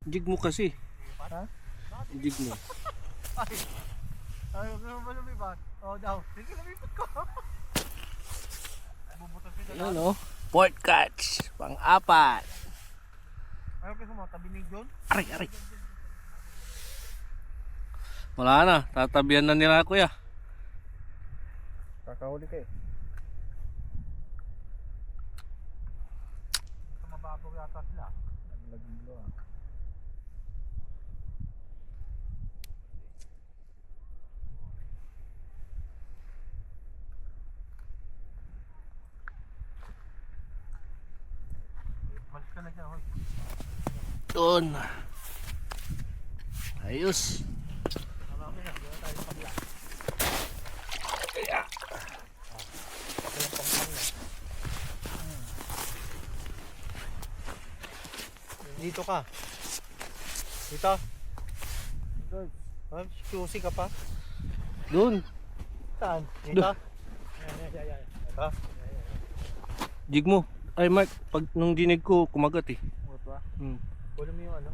Jig mo kasi. Ha? Jig mo. Ayaw ko naman lumipat. Oo daw. Sige, lumipat ko. Bubutas kita. Ayan o. Port catch. Pang-apat. Ayaw ko mo, tabi ni John. Aray, aray. Wala na. Tatabihan na nila kuya. Kakahuli ka eh. Mababaw yata sila. Laging lo ah. Balik ka na siya, hoy. Doon. Ayos. Marami na, dito tayo sa kabila. Kaya. Ako yung pampang na. Dito ka. Dito. Ah, QC ka pa? Doon. Saan? Dito? Duh. Ito? Jig mo. Ay Mark, pag nung dinig ko kumagat eh. Buto ah. Hmm. Kulo mo yung ano?